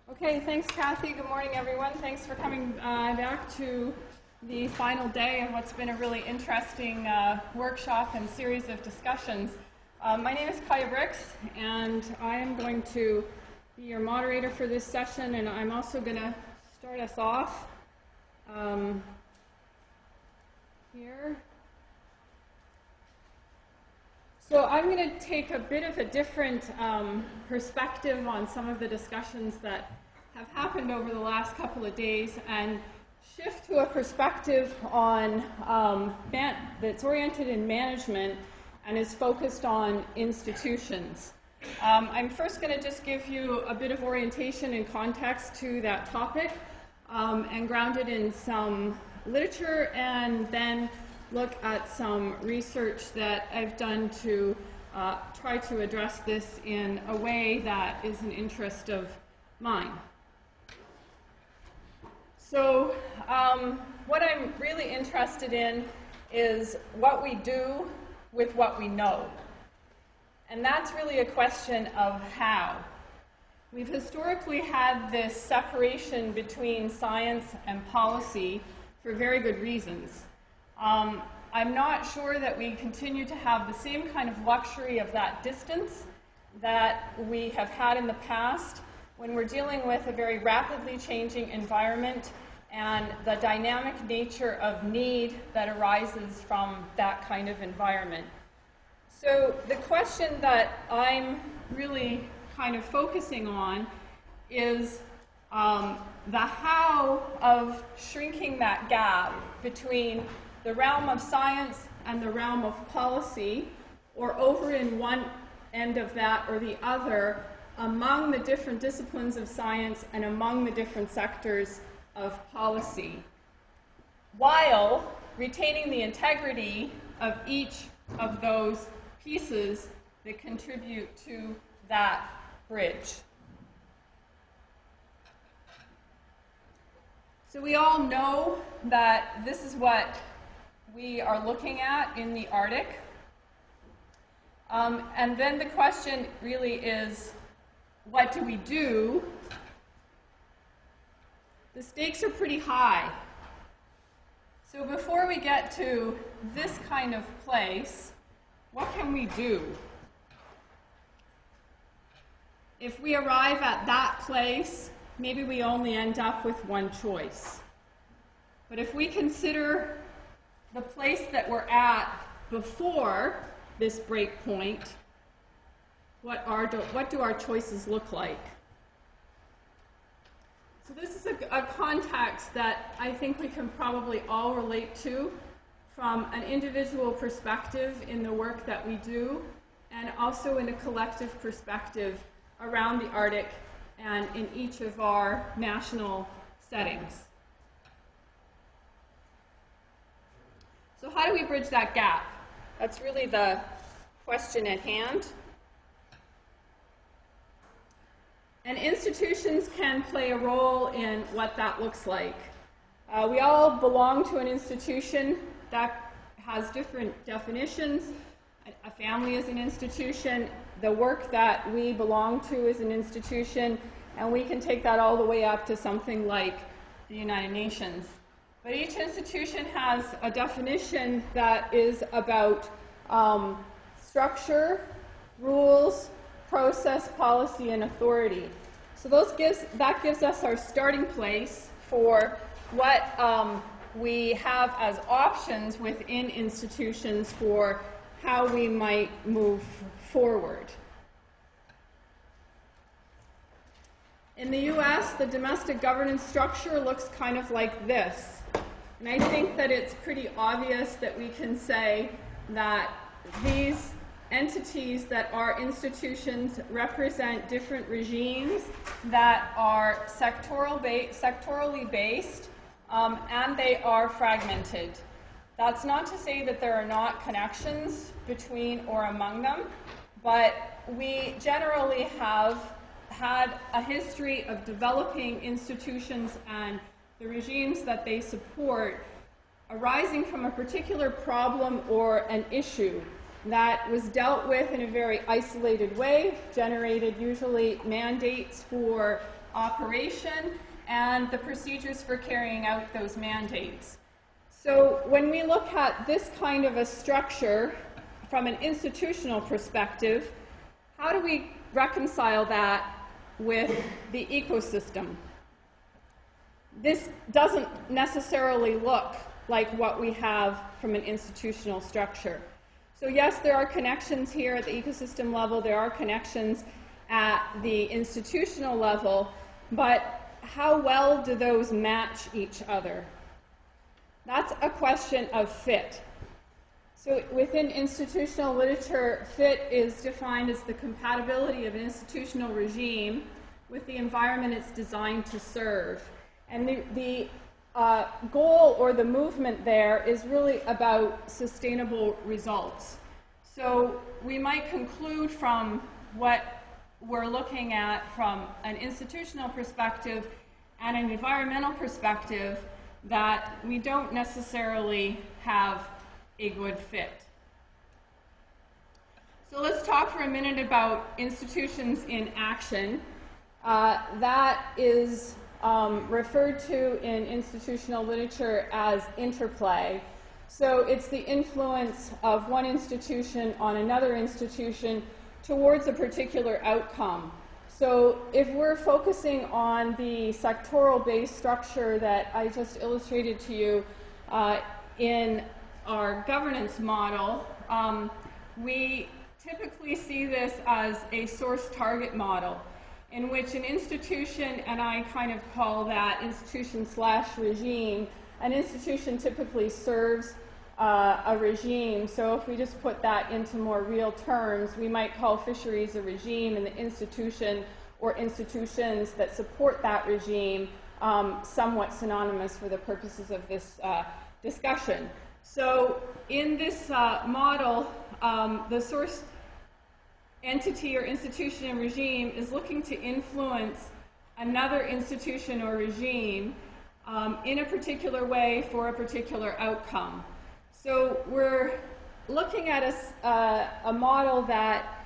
Okay, thanks Kathy. Good morning everyone. Thanks for coming back to the final day of what's been a really interesting workshop and series of discussions. My name is Kaja Brix and I am going to be your moderator for this session, and I'm also going to start us off here. So I'm going to take a bit of a different perspective on some of the discussions that have happened over the last couple of days and shift to a perspective on that's oriented in management and is focused on institutions. I'm first going to just give you a bit of orientation and context to that topic and ground it in some literature, and then look at some research that I've done to try to address this in a way that is an interest of mine. So what I'm really interested in is what we do with what we know. And that's really a question of how. We've historically had this separation between science and policy for very good reasons. I'm not sure that we continue to have the same kind of luxury of that distance that we have had in the past when we're dealing with a very rapidly changing environment and the dynamic nature of need that arises from that kind of environment. So the question that I'm really kind of focusing on is the how of shrinking that gap between the realm of science and the realm of policy, or over in one end of that or the other, among the different disciplines of science and among the different sectors of policy, while retaining the integrity of each of those pieces that contribute to that bridge. So we all know that this is what we are looking at in the Arctic. And then the question really is, what do we do? The stakes are pretty high. So before we get to this kind of place, what can we do? If we arrive at that place, maybe we only end up with one choice. But if we consider the place that we're at before this break point, what do our choices look like? So this is a context that I think we can probably all relate to from an individual perspective in the work that we do, and also in a collective perspective around the Arctic and in each of our national settings. So how do we bridge that gap? That's really the question at hand. And institutions can play a role in what that looks like. We all belong to an institution that has different definitions. A family is an institution. The work that we belong to is an institution. And we can take that all the way up to something like the United Nations. But each institution has a definition that is about structure, rules, process, policy, and authority. So that gives us our starting place for what we have as options within institutions for how we might move forward. In the US, the domestic governance structure looks kind of like this. And I think that it's pretty obvious that we can say that these entities that are institutions represent different regimes that are sectorally based, and they are fragmented. That's not to say that there are not connections between or among them, but we generally have had a history of developing institutions and the regimes that they support arising from a particular problem or an issue that was dealt with in a very isolated way, generated usually mandates for operation and the procedures for carrying out those mandates. So when we look at this kind of a structure from an institutional perspective, how do we reconcile that with the ecosystem? This doesn't necessarily look like what we have from an institutional structure. So yes, there are connections here at the ecosystem level, there are connections at the institutional level, but how well do those match each other? That's a question of fit. So within institutional literature, fit is defined as the compatibility of an institutional regime with the environment it's designed to serve. And the goal or the movement there is really about sustainable results. So we might conclude from what we're looking at from an institutional perspective and an environmental perspective that we don't necessarily have a good fit. So let's talk for a minute about institutions in action. That is referred to in institutional literature as interplay. So it's the influence of one institution on another institution towards a particular outcome. So if we're focusing on the sectoral-based structure that I just illustrated to you in our governance model, we typically see this as a source-target model in which an institution, and I kind of call that institution/regime, an institution typically serves a regime. So if we just put that into more real terms, we might call fisheries a regime and the institution or institutions that support that regime somewhat synonymous for the purposes of this discussion. So in this model, the source entity or institution and regime is looking to influence another institution or regime in a particular way for a particular outcome. So we're looking at a model that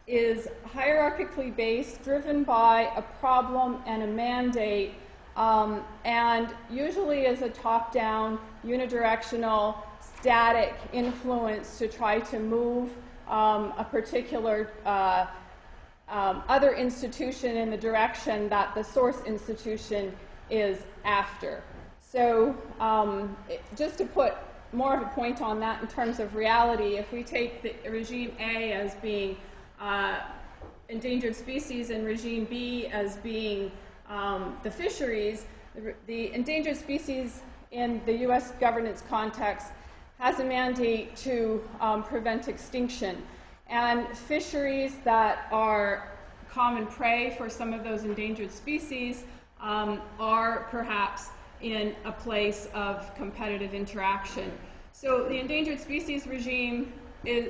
is hierarchically based, driven by a problem and a mandate, and usually is a top-down, unidirectional, static influence to try to move a particular other institution in the direction that the source institution is after. So just to put more of a point on that in terms of reality, if we take the regime A as being endangered species and regime B as being the fisheries, the endangered species in the U.S. governance context has a mandate to prevent extinction. And fisheries that are common prey for some of those endangered species are perhaps in a place of competitive interaction. So the endangered species regime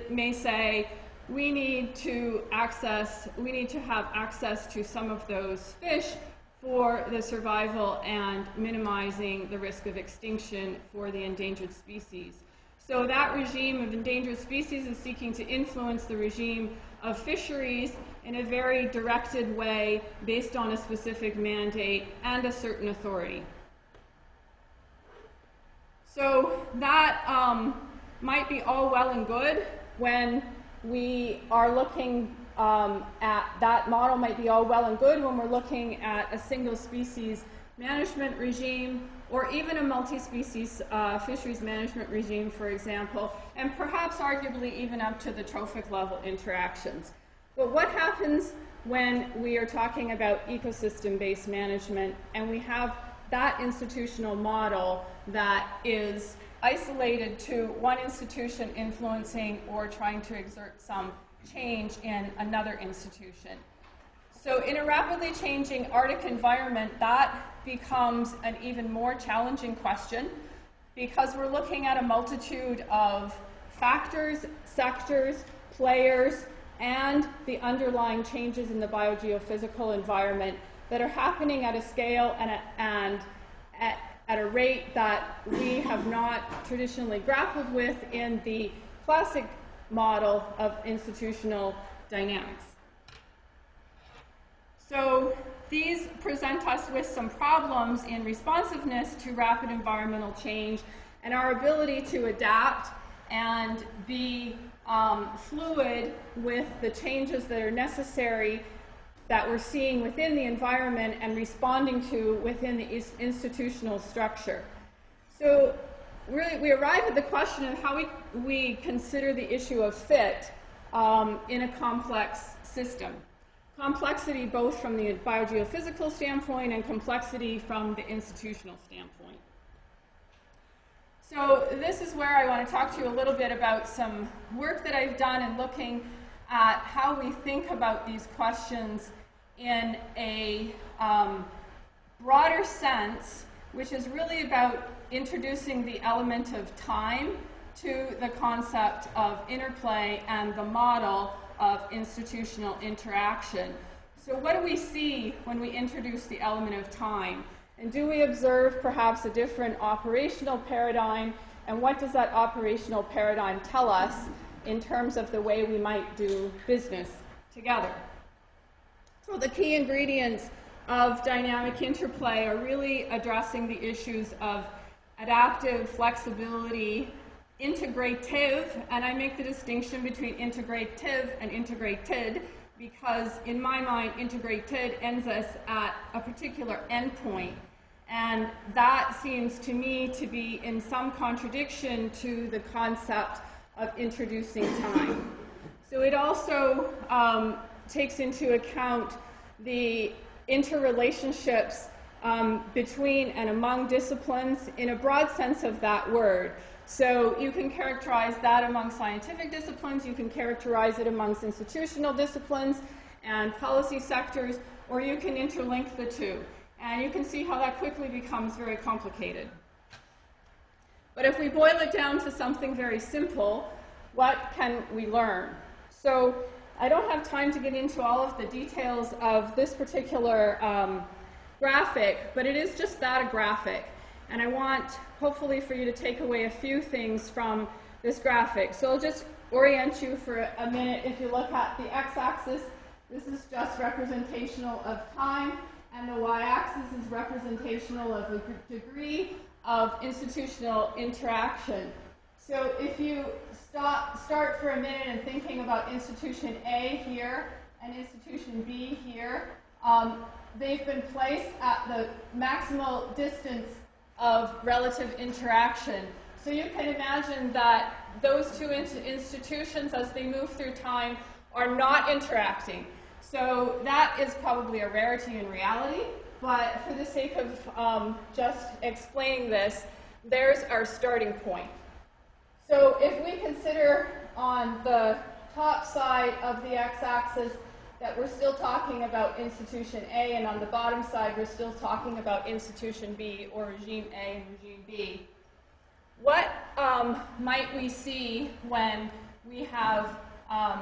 may say, we need to have access to some of those fish for the survival and minimizing the risk of extinction for the endangered species. So that regime of endangered species is seeking to influence the regime of fisheries in a very directed way based on a specific mandate and a certain authority. So that might be all well and good when we are looking at that model might be all well and good when we're looking at a single species management regime or even a multi-species fisheries management regime, for example, and perhaps arguably even up to the trophic level interactions. But what happens when we are talking about ecosystem-based management and we have that institutional model that is isolated to one institution influencing or trying to exert some change in another institution? So in a rapidly changing Arctic environment, that becomes an even more challenging question because we're looking at a multitude of factors, sectors, players, and the underlying changes in the biogeophysical environment that are happening at a scale and at a rate that we have not traditionally grappled with in the classic model of institutional dynamics. So these present us with some problems in responsiveness to rapid environmental change and our ability to adapt and be fluid with the changes that are necessary that we're seeing within the environment and responding to within the institutional structure. So really, we arrive at the question of how we consider the issue of fit in a complex system. Complexity both from the biogeophysical standpoint and complexity from the institutional standpoint. So this is where I want to talk to you a little bit about some work that I've done in looking at how we think about these questions in a broader sense, which is really about introducing the element of time to the concept of interplay and the model of institutional interaction. So what do we see when we introduce the element of time? And do we observe perhaps a different operational paradigm? And what does that operational paradigm tell us in terms of the way we might do business together? So the key ingredients of dynamic interplay are really addressing the issues of adaptive, flexibility, integrative, and I make the distinction between integrative and integrated because in my mind, integrated ends us at a particular endpoint. And that seems to me to be in some contradiction to the concept of introducing time. So it also takes into account the interrelationships between and among disciplines in a broad sense of that word. So you can characterize that among scientific disciplines, you can characterize it amongst institutional disciplines and policy sectors, or you can interlink the two. And you can see how that quickly becomes very complicated. But if we boil it down to something very simple, what can we learn? So I don't have time to get into all of the details of this particular graphic, but it is just that, a graphic. And I want, hopefully, for you to take away a few things from this graphic. So I'll just orient you for a minute. If you look at the x-axis, this is just representational of time, and the y-axis is representational of the degree of institutional interaction. So if you start for a minute and thinking about institution A here and institution B here, they've been placed at the maximal distance of relative interaction. So you can imagine that those two institutions, as they move through time, are not interacting. So that is probably a rarity in reality, but for the sake of just explaining this, there's our starting point. So if we consider on the top side of the x-axis that we're still talking about institution A, and on the bottom side we're still talking about institution B, or regime A and regime B. What might we see when we have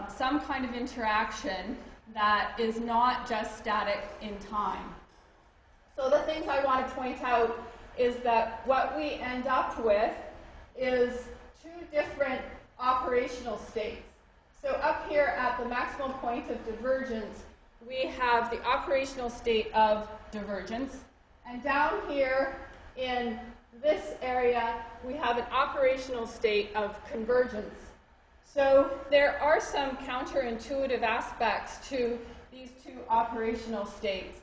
some kind of interaction that is not just static in time? So the things I want to point out is that what we end up with is two different operational states. So up here at the maximal point of divergence, we have the operational state of divergence. And down here in this area, we have an operational state of convergence. So there are some counterintuitive aspects to these two operational states.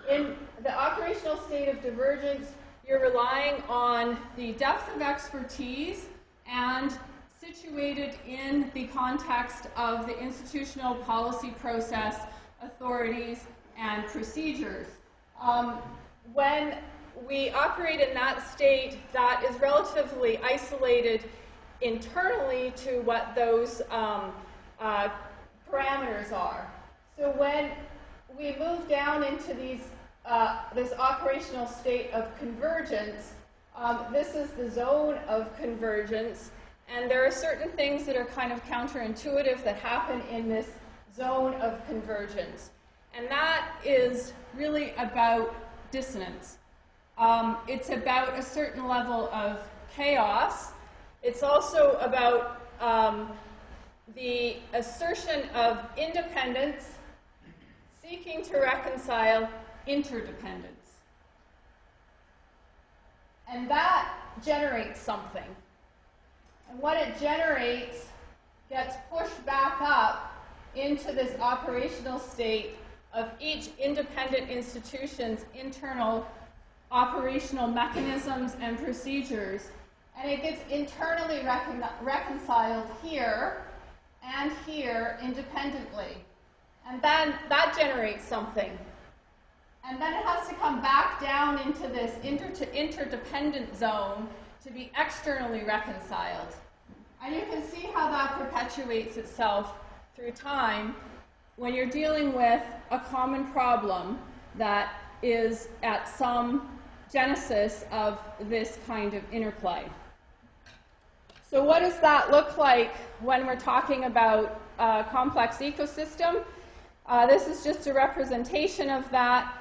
In the operational state of divergence, you're relying on the depth of expertise and situated in the context of the institutional policy process, authorities, and procedures. When we operate in that state, that is relatively isolated internally to what those parameters are. So when we move down into these, this operational state of convergence, this is the zone of convergence, and there are certain things that are kind of counterintuitive that happen in this zone of convergence. And that is really about dissonance. It's about a certain level of chaos. It's also about the assertion of independence, seeking to reconcile, interdependence. And that generates something. And what it generates gets pushed back up into this operational state of each independent institution's internal operational mechanisms and procedures, and it gets internally reconciled here and here independently. And then that generates something. And then it has to come back down into this interdependent zone to be externally reconciled. And you can see how that perpetuates itself through time when you're dealing with a common problem that is at some genesis of this kind of interplay. So what does that look like when we're talking about a complex ecosystem? This is just a representation of that.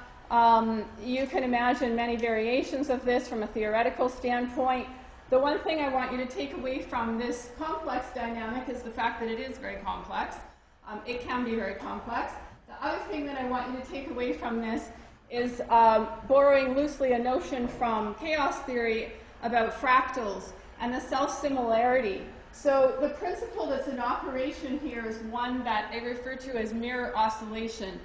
You can imagine many variations of this from a theoretical standpoint. The one thing I want you to take away from this complex dynamic is the fact that it is very complex. It can be very complex. The other thing that I want you to take away from this is borrowing loosely a notion from chaos theory about fractals and the self-similarity. So the principle that's in operation here is one that I refer to as mirror oscillation.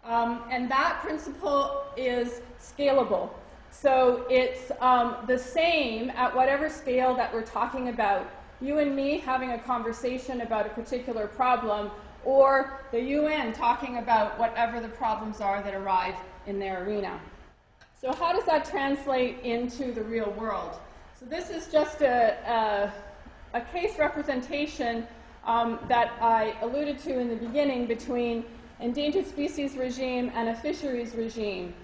And that principle is scalable. So it's the same at whatever scale that we're talking about. You and me having a conversation about a particular problem, or the UN talking about whatever the problems are that arrive in their arena. So how does that translate into the real world? So this is just a case representation that I alluded to in the beginning between endangered species regime and a fisheries regime.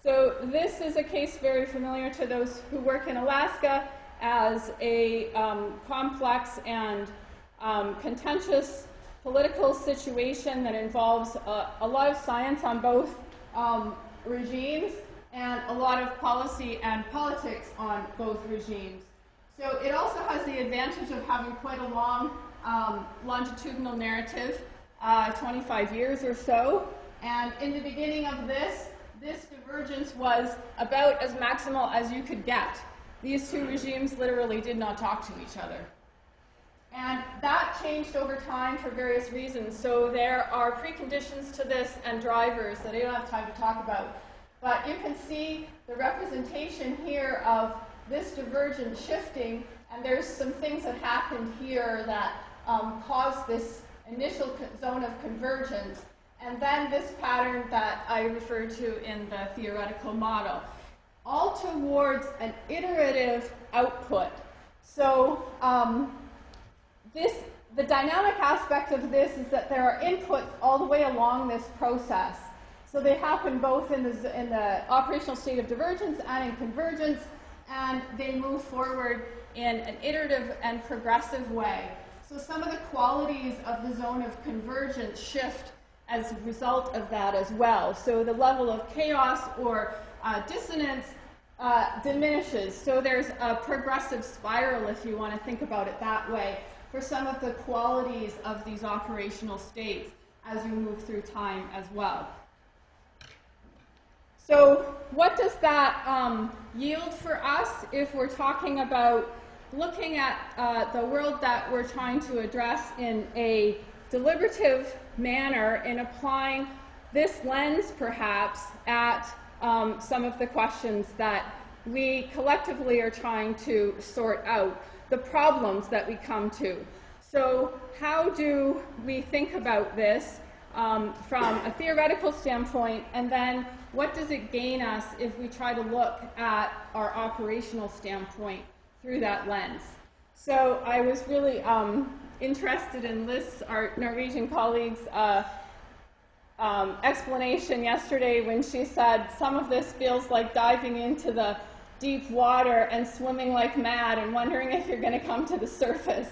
So this is a case very familiar to those who work in Alaska as a complex and contentious political situation that involves a lot of science on both regimes and a lot of policy and politics on both regimes. So it also has the advantage of having quite a long longitudinal narrative, 25 years or so. And in the beginning of this divergence was about as maximal as you could get. These two regimes literally did not talk to each other. And that changed over time for various reasons. So there are preconditions to this and drivers that I don't have time to talk about. But you can see the representation here of this divergence shifting, and there's some things that happened here that caused this initial zone of convergence, and then this pattern that I referred to in the theoretical model, all towards an iterative output. So the dynamic aspect of this is that there are inputs all the way along this process. So they happen both in the operational state of divergence and in convergence, and they move forward in an iterative and progressive way. So some of the qualities of the zone of convergence shift as a result of that as well. So the level of chaos or dissonance diminishes. So there's a progressive spiral, if you want to think about it that way, for some of the qualities of these operational states as you move through time as well. So what does that yield for us if we're talking about looking at the world that we're trying to address in a deliberative manner and applying this lens perhaps at some of the questions that we collectively are trying to sort out, the problems that we come to. So how do we think about this from a theoretical standpoint, and then what does it gain us if we try to look at our operational standpoint through that lens? So I was really interested in Liz, our Norwegian colleague's explanation yesterday when she said some of this feels like diving into the deep water and swimming like mad and wondering if you're going to come to the surface.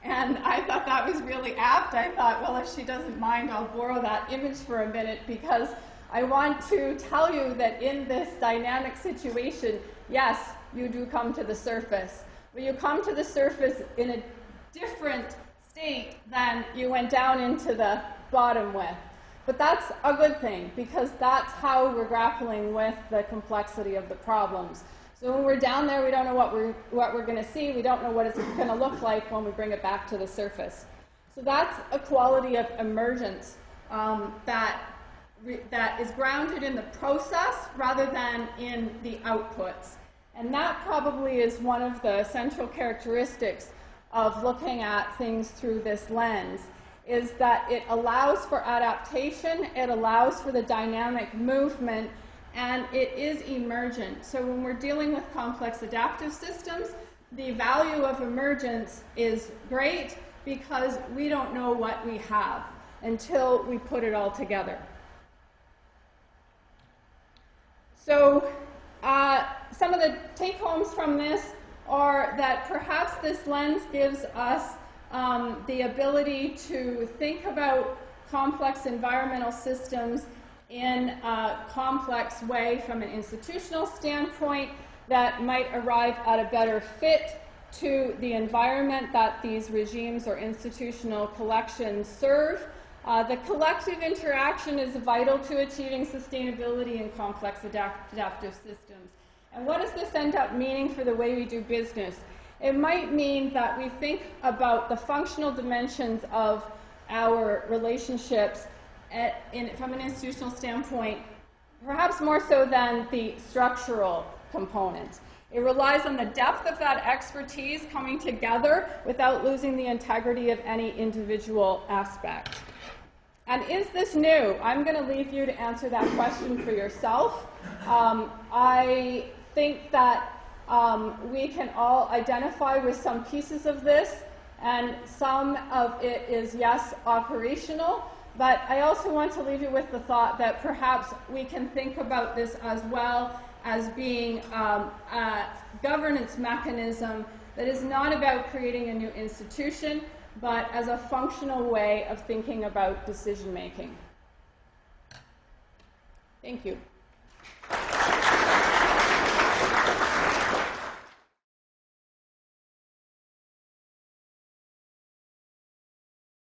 And I thought that was really apt. I thought, well, if she doesn't mind, I'll borrow that image for a minute, because I want to tell you that in this dynamic situation, yes, you do come to the surface. But you come to the surface in a different state than you went down into the bottom with. But that's a good thing, because that's how we're grappling with the complexity of the problems. So when we're down there, we don't know what we're going to see. We don't know what it's going to look like when we bring it back to the surface. So that's a quality of emergence that is grounded in the process rather than in the outputs. And that probably is one of the central characteristics of looking at things through this lens, is that it allows for adaptation, it allows for the dynamic movement, and it is emergent. So when we're dealing with complex adaptive systems, the value of emergence is great because we don't know what we have until we put it all together. So some of the take-homes from this are that perhaps this lens gives us the ability to think about complex environmental systems in a complex way from an institutional standpoint that might arrive at a better fit to the environment that these regimes or institutional collections serve. The collective interaction is vital to achieving sustainability in complex adaptive systems. And what does this end up meaning for the way we do business? It might mean that we think about the functional dimensions of our relationships from an institutional standpoint, perhaps more so than the structural components. It relies on the depth of that expertise coming together without losing the integrity of any individual aspect. And is this new? I'm going to leave you to answer that question for yourself. I think that we can all identify with some pieces of this, and some of it is, yes, operational, but I also want to leave you with the thought that perhaps we can think about this as well as being a governance mechanism that is not about creating a new institution, but as a functional way of thinking about decision making. Thank you.